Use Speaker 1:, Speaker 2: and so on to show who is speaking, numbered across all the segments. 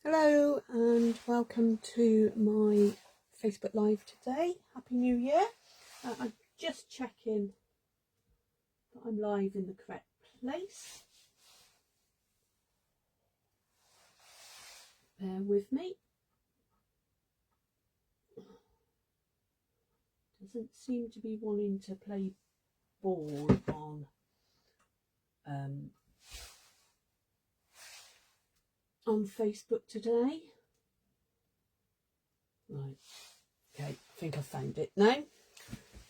Speaker 1: Hello and welcome to my Facebook Live today. Happy New Year. I'm just checking that I'm live in the correct place. Bear with me. Doesn't seem to be wanting to play ball on Facebook today. Right, okay, I think I found it now.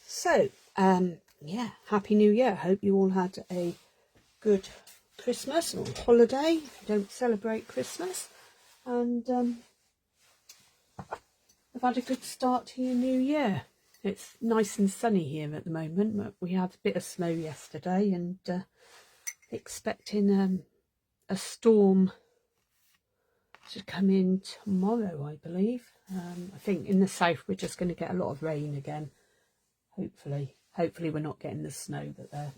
Speaker 1: So, yeah, Happy New Year. Hope you all had a good Christmas or holiday if you don't celebrate Christmas. And I've had a good start to your new year. It's nice and sunny here at the moment. We had a bit of snow yesterday and expecting a storm to come in tomorrow, I believe. I think in the south we're just going to get a lot of rain again. Hopefully we're not getting the snow that they're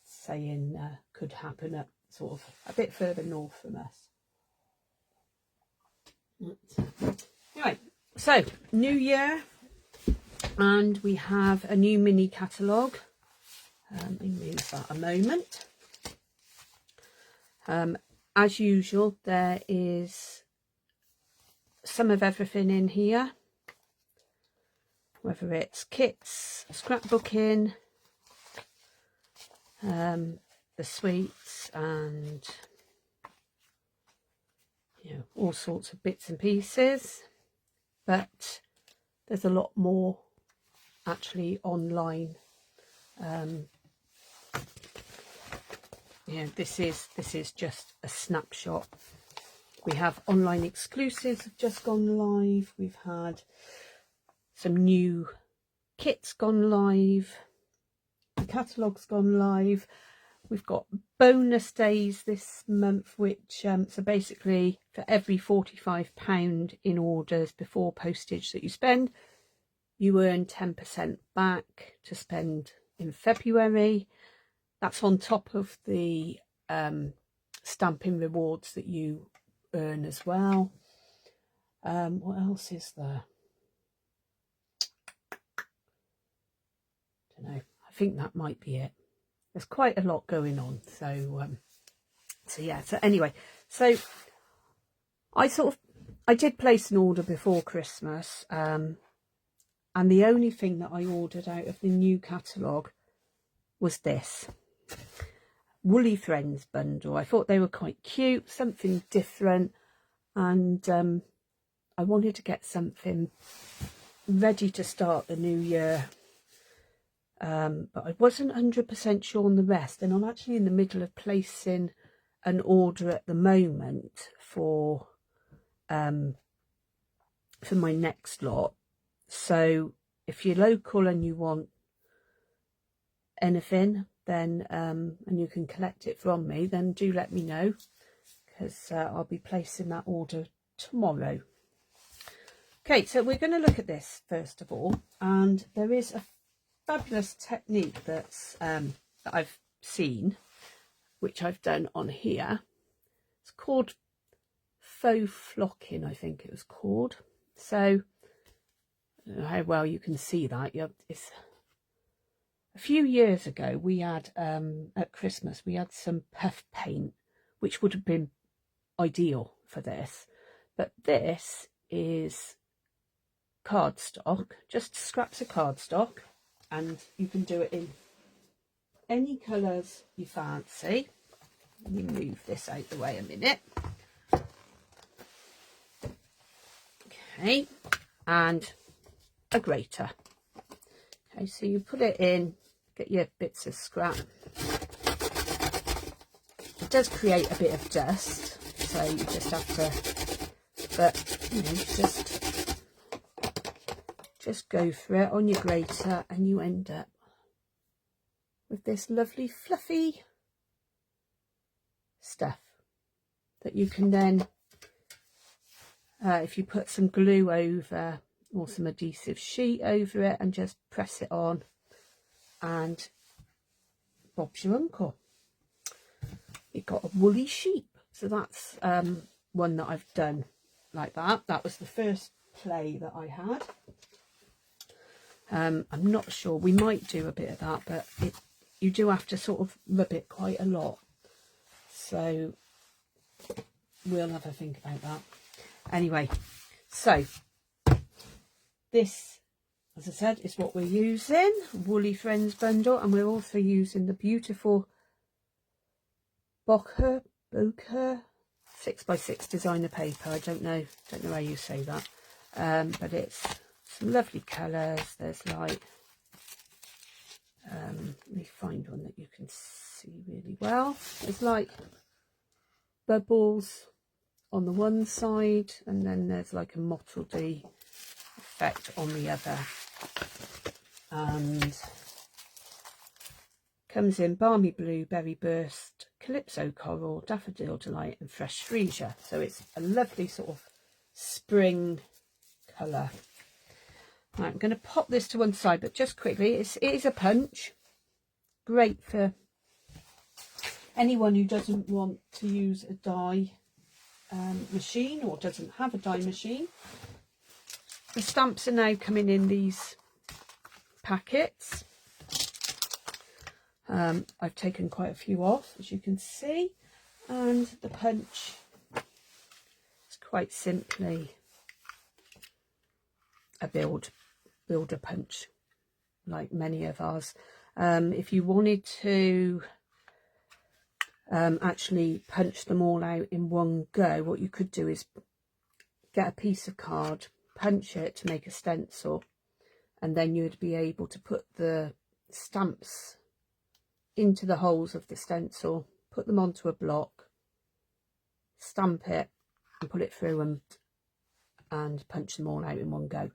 Speaker 1: saying could happen at sort of a bit further north from us. Anyway, so new year, and we have a new mini catalogue. Let me move that a moment. As usual, there is some of everything in here, whether it's kits, scrapbooking, the sweets, and all sorts of bits and pieces. But there's a lot more actually online. This is just a snapshot. We have online exclusives have just gone live. We've had some new kits gone live. The catalogue's gone live. We've got bonus days this month, which so basically for every £45 in orders before postage that you spend, you earn 10% back to spend in February. That's on top of the stamping rewards that you earn as well. What else is there? Don't know. I think that might be it. There's quite a lot going on. So yeah. So anyway, so I did place an order before Christmas, and the only thing that I ordered out of the new catalogue was this Woolly Friends bundle. I thought they were quite cute, something different, and I wanted to get something ready to start the new year, but I wasn't 100% sure on the rest, and I'm actually in the middle of placing an order at the moment for my next lot. So if you're local and you want anything, then and you can collect it from me, then do let me know, because I'll be placing that order tomorrow. Okay, so we're going to look at this first of all, and there is a fabulous technique that's that I've seen, which I've done on here. It's called Faux Flocking, I think it was called. So I don't know how well you can see that. It's a few years ago we had at Christmas we had some puff paint, which would have been ideal for this, but this is cardstock, just scraps of cardstock, and you can do it in any colours you fancy. Let me move this out the way a minute. Okay, and a grater. Okay, so you put it in, get your bits of scrap. It does create a bit of dust, so you just have to, but you know, just go for it on your grater, and you end up with this lovely fluffy stuff that you can then, if you put some glue over or some adhesive sheet over it and just press it on, and Bob's your uncle. It got a woolly sheep. So that's one that I've done like that. That was the first play that I had. I'm not sure, we might do a bit of that, but you do have to sort of rub it quite a lot, so we'll have a think about that. Anyway, so this, as I said, is what we're using, Woolly Friends bundle, and we're also using the beautiful Bokeh 6x6 designer paper. I don't know how you say that, but it's some lovely colours. There's like, let me find one that you can see really well. There's like bubbles on the one side, and then there's like a mottledy effect on the other, and comes in balmy blue, berry burst, calypso coral, daffodil delight, and fresh freesia. So it's a lovely sort of spring colour. Right, I'm going to pop this to one side, but just quickly, it is a punch, great for anyone who doesn't want to use a die machine or doesn't have a die machine. The stamps are now coming in these packets. I've taken quite a few off, as you can see, and the punch is quite simply a builder punch, like many of ours. If you wanted to actually punch them all out in one go, what you could do is get a piece of card, punch it to make a stencil, and then you'd be able to put the stamps into the holes of the stencil, put them onto a block, stamp it and put it through and punch them all out in one go.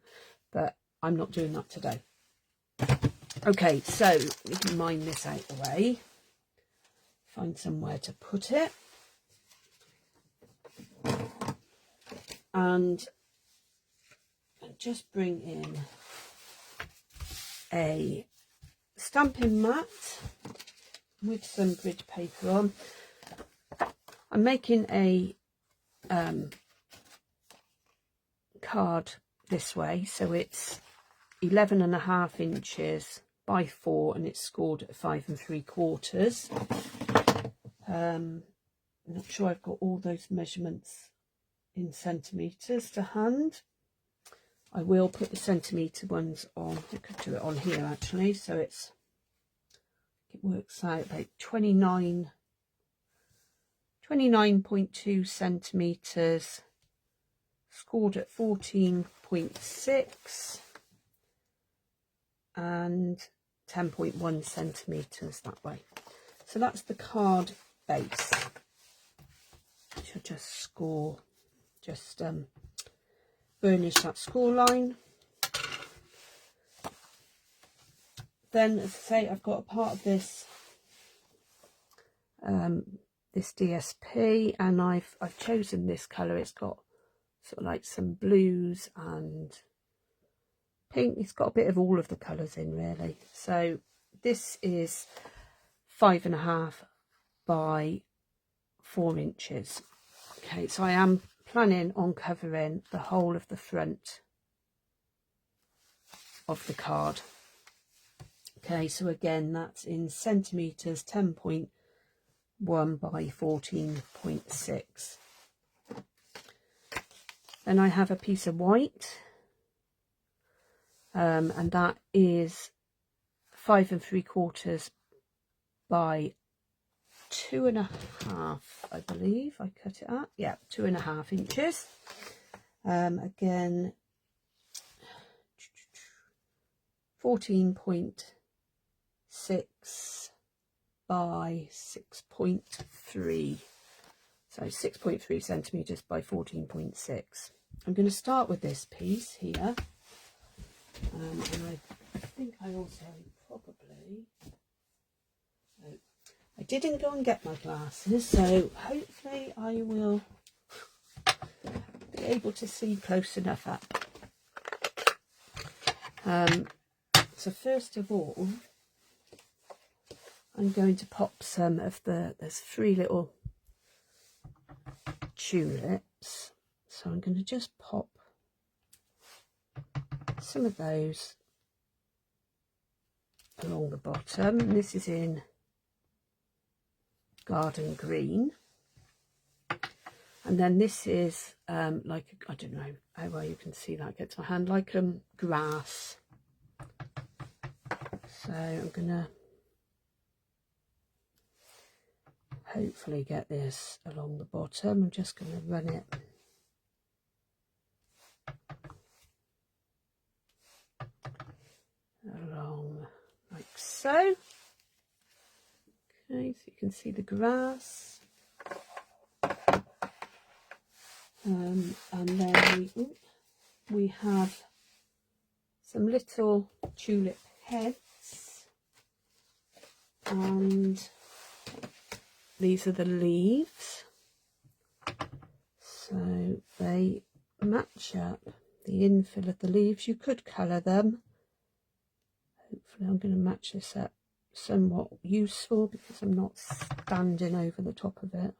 Speaker 1: But I'm not doing that today. Okay, so we can mine this out the way, find somewhere to put it, and just bring in a stamping mat with some grid paper on. I'm making a card this way, so it's 11.5 inches by 4, and it's scored at 5 3/4. I'm not sure I've got all those measurements in centimetres to hand. I will put the centimetre ones on. I could do it on here actually, so it works out about 29.2 centimetres, scored at 14.6 and 10.1 centimetres that way. So that's the card base. I should just burnish that score line. Then, as I say, I've got a part of this this DSP, and I've chosen this colour. It's got sort of like some blues and pink. It's got a bit of all of the colours in, really. So this is 5.5 by 4 inches. Okay, so I am planning on covering the whole of the front of the card. Okay, so again, that's in centimetres, 10.1 by 14.6. Then I have a piece of white, and that is 5 3/4 by 2.5, I believe I cut it at. Yeah, 2.5 inches. Again, 14.6 by 6.3. So 6.3 centimetres by 14.6. I'm going to start with this piece here. And I think I also probably... Oh, I didn't go and get my glasses, so hopefully I will be able to see close enough up. So first of all, I'm going to pop some of there's 3 little stamps. So I'm going to just pop some of those along the bottom, and this is in Garden Green, and then this is like, I don't know how well you can see that gets my hand, like grass. So I'm gonna hopefully get this along the bottom. I'm just going to run it along like so. Okay, so you can see the grass, and then we have some little tulip heads, and these are the leaves, so they match up the infill of the leaves. You could colour them. Hopefully I'm going to match this up somewhat useful because I'm not standing over the top of it.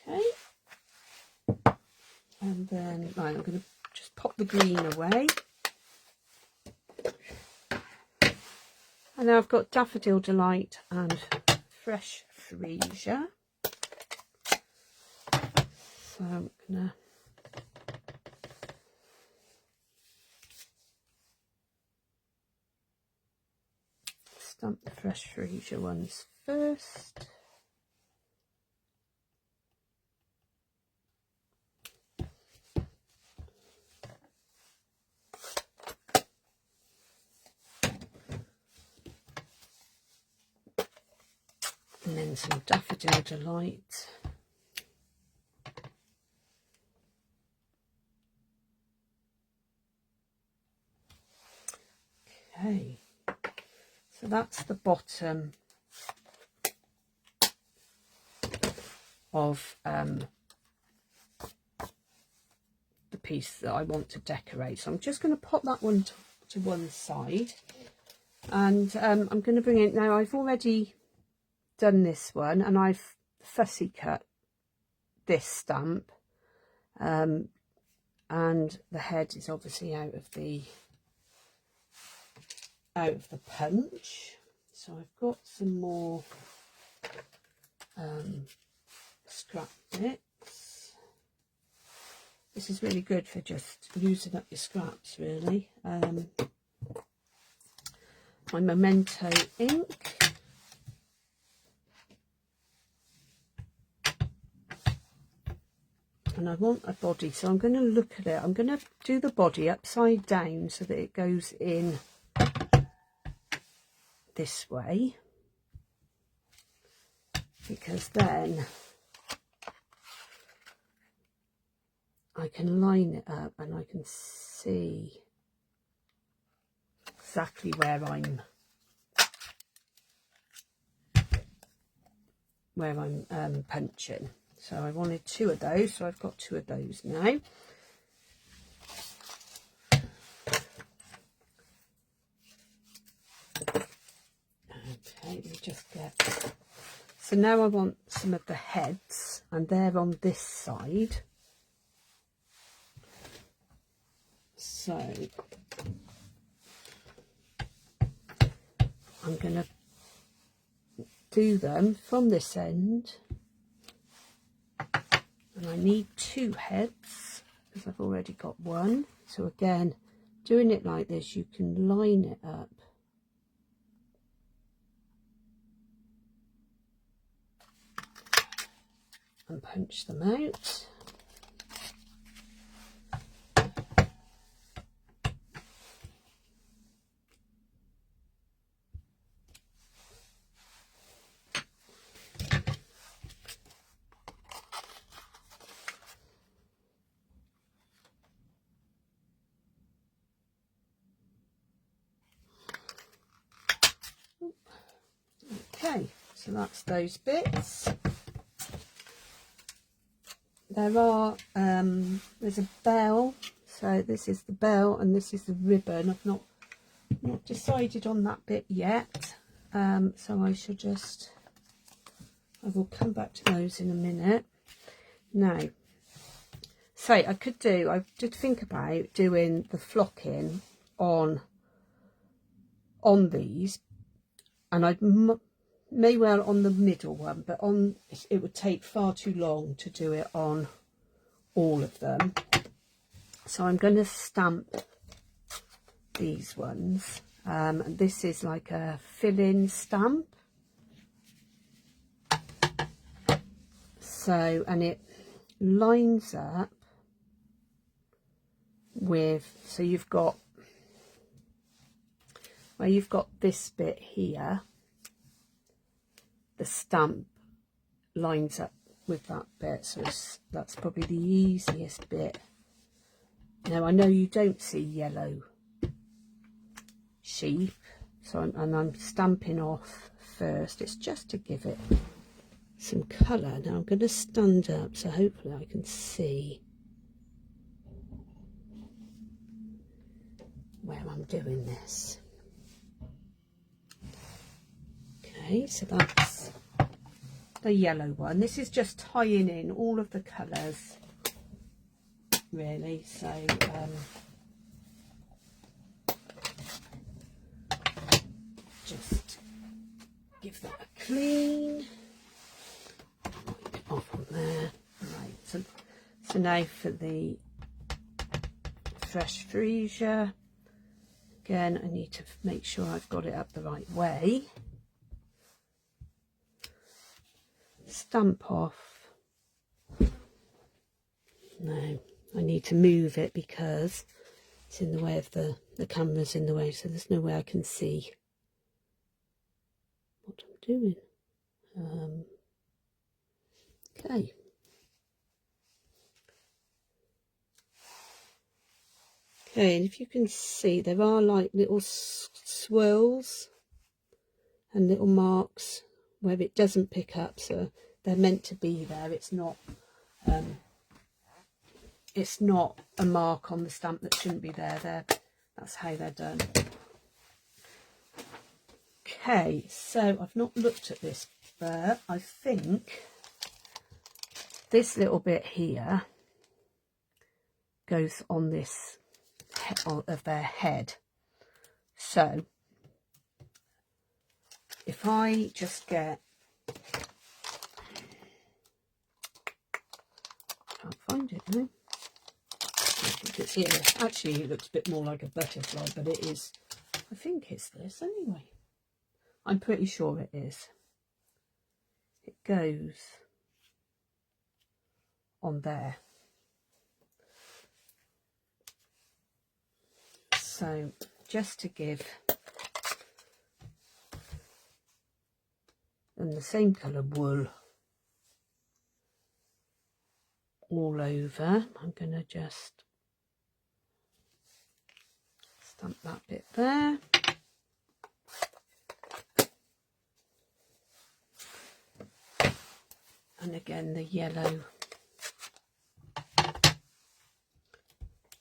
Speaker 1: Okay, and then right, I'm going to just pop the green away, and now I've got Daffodil Delight and Fresh Freesia. So I'm gonna stamp the Fresh Freesia ones first. And then some Daffodil Delight. Okay, so that's the bottom of the piece that I want to decorate. So I'm just going to pop that one to one side, and I'm going to bring it now. I've already done this one, and I've fussy cut this stamp, and the head is obviously out of the punch. So I've got some more scrap bits. This is really good for just using up your scraps, really. My Memento ink. And I want a body, so I'm going to look at it. I'm going to do the body upside down so that it goes in this way, because then I can line it up and I can see exactly where I'm punching. So I wanted 2 of those, so I've got 2 of those now. Okay, let me just get... So now I want some of the heads, and they're on this side. So I'm going to do them from this end. And I need 2 heads because I've already got 1. So again, doing it like this, you can line it up. And punch them out. Okay, so that's those bits. There are there's a bell, so this is the bell and this is the ribbon. I've not Not decided on that bit yet, so I will come back to those in a minute. Now, so I did think about doing the flocking on these, and I may well on the middle one, but it would take far too long to do it on all of them. So I'm going to stamp these ones. And this is like a fill-in stamp. So, and it lines up with, so you've got, where you've got this bit here, the stamp lines up with that bit, so that's probably the easiest bit. Now I know you don't see yellow sheep, so I'm stamping off first. It's just to give it some colour. Now I'm going to stand up so hopefully I can see where I'm doing this. Okay, so that's the yellow one. This is just tying in all of the colours, really. So just give that a clean. Wipe it off on there. Right. So now for the fresh freesia. Again, I need to make sure I've got it up the right way. Stamp off. No, I need to move it because it's in the way of the camera's in the way, so there's no way I can see what I'm doing. Okay. Okay, and if you can see, there are like little swirls and little marks where it doesn't pick up, so they're meant to be there. It's not a mark on the stamp that shouldn't be there. That's how they're done. Okay, so I've not looked at this, but I think this little bit here goes on this of their head. So if I just get, can't find it now. I think it's here. Actually, it looks a bit more like a butterfly, but it is. I think it's this anyway. I'm pretty sure it is. It goes on there. So just to give them the same colour wool all over, I'm going to just stamp that bit there. And again the yellow,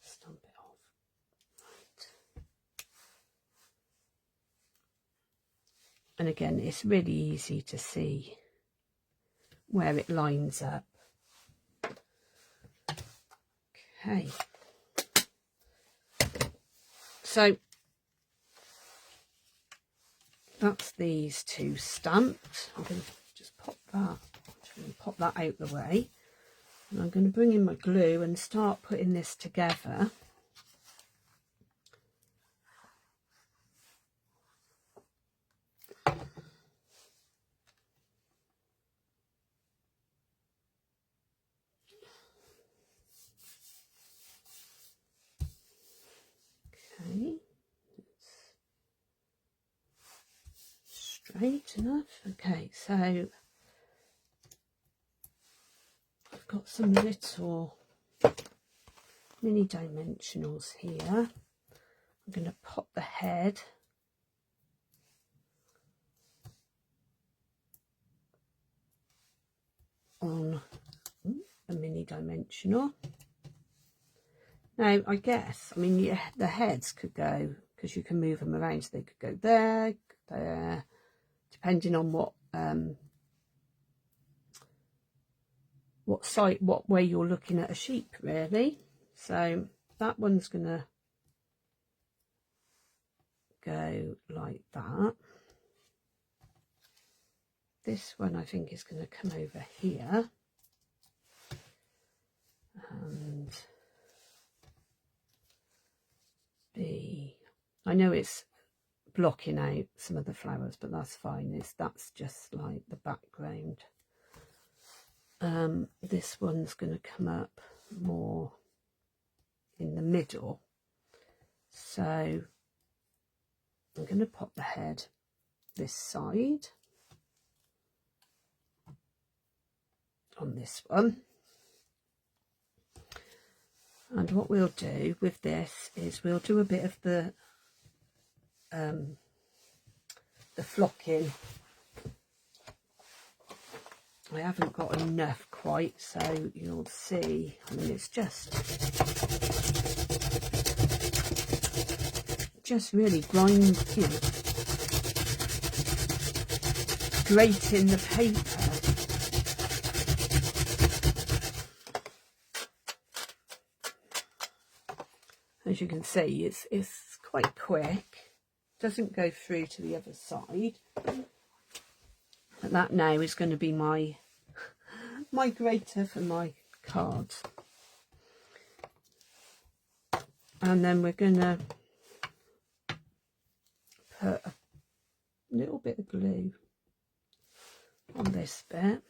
Speaker 1: stamp it off. Right. And again, it's really easy to see where it lines up. Okay. So that's these two stamped. I'm going to just pop that. Pop that out the way, and I'm going to bring in my glue and start putting this together. Okay, straight enough. Okay, so I've got some little mini dimensionals here. I'm going to pop the head on a mini dimensional. Now I guess, I mean, yeah, the heads could because you can move them around, so they could go there, there, depending on what way you're looking at a sheep, really. So that one's gonna go like that. This one I think is going to come over here, and I know it's blocking out some of the flowers, but that's fine. That's just like the background. This one's going to come up more in the middle, so I'm going to pop the head this side on this one. And what we'll do with this is we'll do a bit of the flocking. I haven't got enough quite, so you'll see. I mean, it's just really grating the paper. As you can see, it's quite quick. Doesn't go through to the other side. But that now is going to be my grater for my cards. And then we're going to put a little bit of glue on this bit.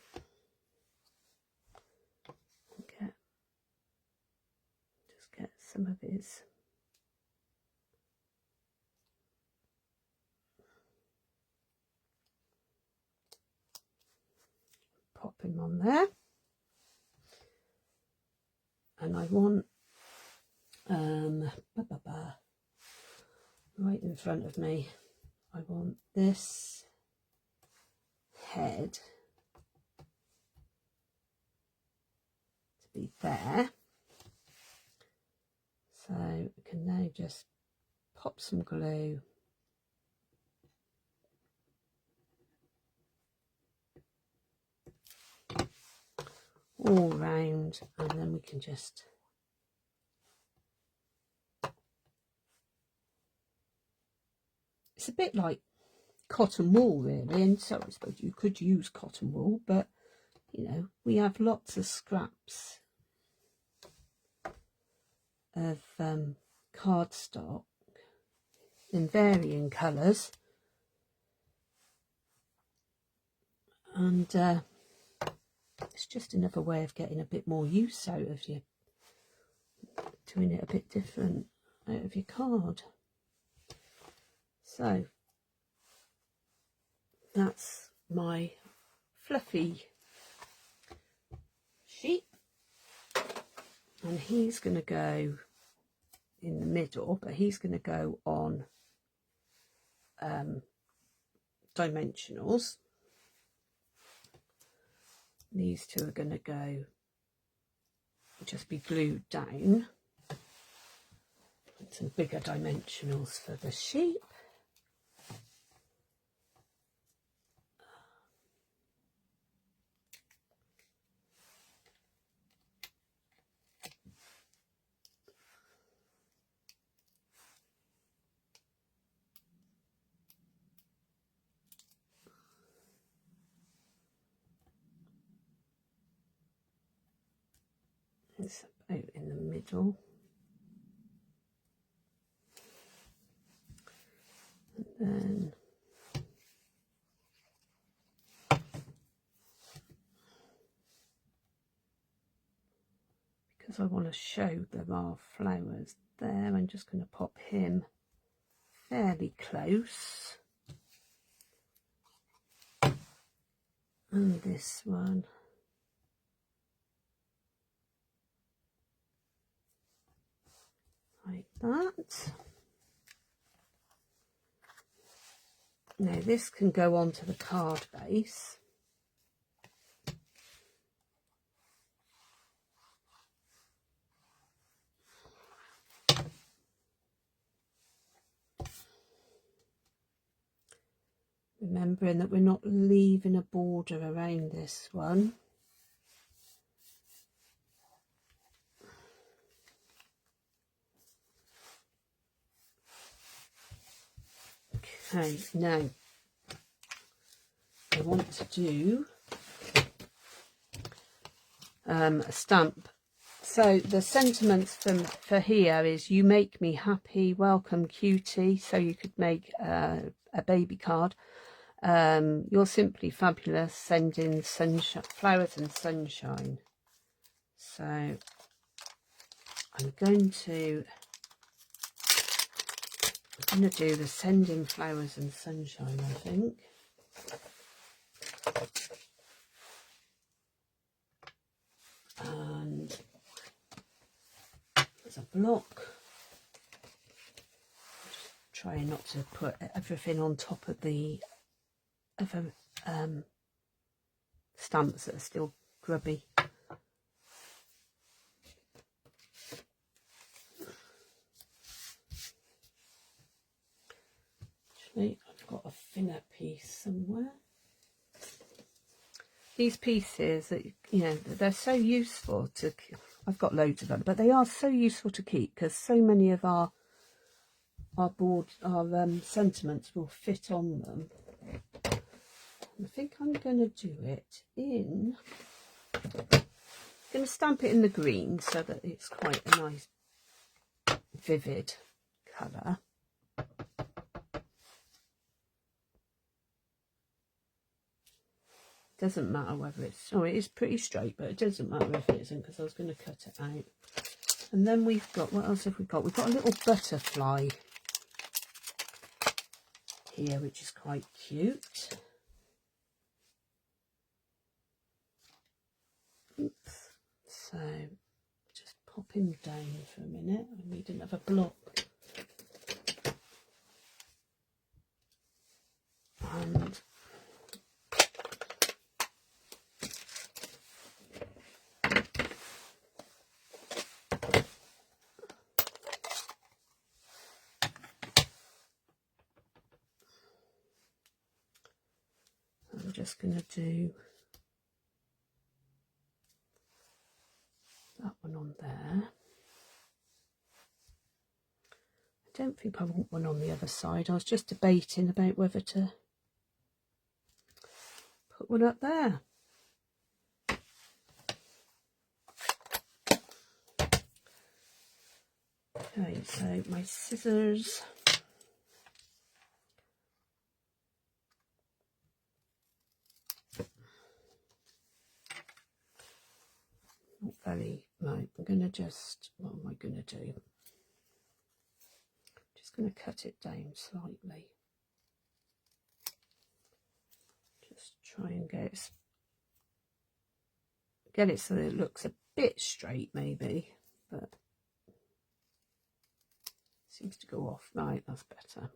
Speaker 1: Get some of his pop him on there, and I want right in front of me, I want this head to be there. So we can now just pop some glue all round, and then we can just it's a bit like cotton wool, really, and so I suppose you could use cotton wool, but you know, we have lots of scraps of cardstock in varying colours, and it's just another way of getting a bit more use out of you, doing it a bit different out of your card. So that's my fluffy sheep, and he's going to go in the middle, but he's going to go on dimensionals. These two are going to go just be glued down. Some bigger dimensionals for the sheep. It's about in the middle. And then because I want to show there are flowers there, I'm just going to pop him fairly close. And this one. Like that. Now this can go onto the card base. remembering that we're not leaving a border around this one. Okay, now I want to do a stamp. So the sentiments for here is, you make me happy, welcome cutie. So you could make a baby card. You're simply fabulous, sending sunshine, flowers and sunshine. So I'm going to do the sending flowers and sunshine, I think. And there's a block. Just trying not to put everything on top of the other stamps that are still grubby. Actually, I've got a thinner piece somewhere. These pieces, that they're so useful to. I've got loads of them, but they are so useful to keep because so many of our sentiments will fit on them. I think I'm going to do it in. I'm going to stamp it in the green so that it's quite a nice, vivid colour. Doesn't matter whether it's, oh, it is pretty straight, but it doesn't matter if it isn't because I was going to cut it out. And then we've got, what else have we got? We've got a little butterfly here, which is quite cute. Oops. So just pop him down for a minute. I need another block. And I'm just going to do that one on there. I don't think I want one on the other side. I was just debating about whether to put one up there. Okay, so my scissors. Not very, right, I'm going to just, what am I going to do? Just going to cut it down slightly. Just try and get it so that it looks a bit straight maybe, but seems to go off. Right, that's better.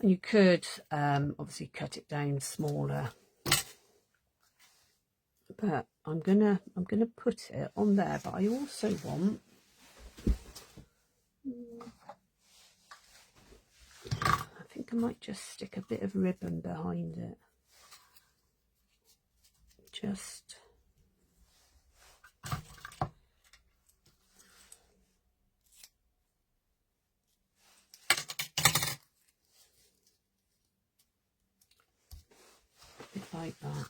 Speaker 1: And you could obviously cut it down smaller, but I'm gonna put it on there. But I also want, I think I might just stick a bit of ribbon behind it, just like that.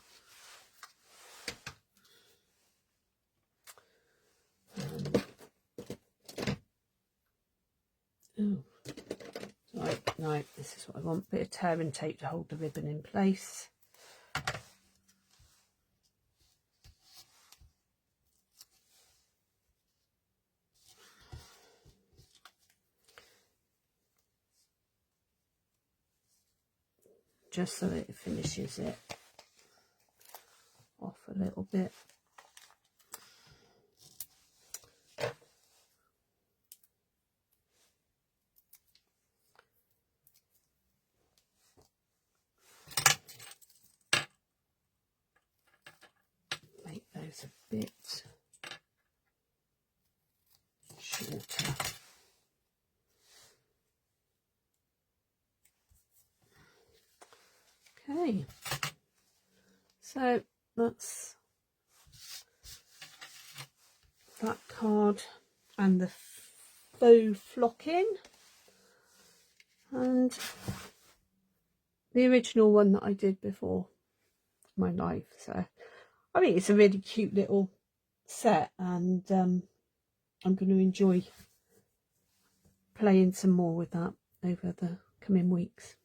Speaker 1: Oh, right, this is what I want. Bit of tear and tape to hold the ribbon in place. Just so that it finishes it off a little bit. Make those a bit shorter. So that's that card and the Faux Flocking, and the original one that I did before my life. So I mean, it's a really cute little set, and I'm going to enjoy playing some more with that over the coming weeks.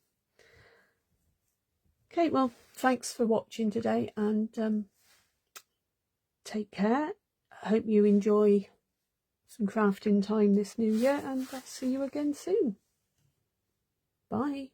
Speaker 1: Okay, well, thanks for watching today, and take care. I hope you enjoy some crafting time this new year, and I'll see you again soon. Bye.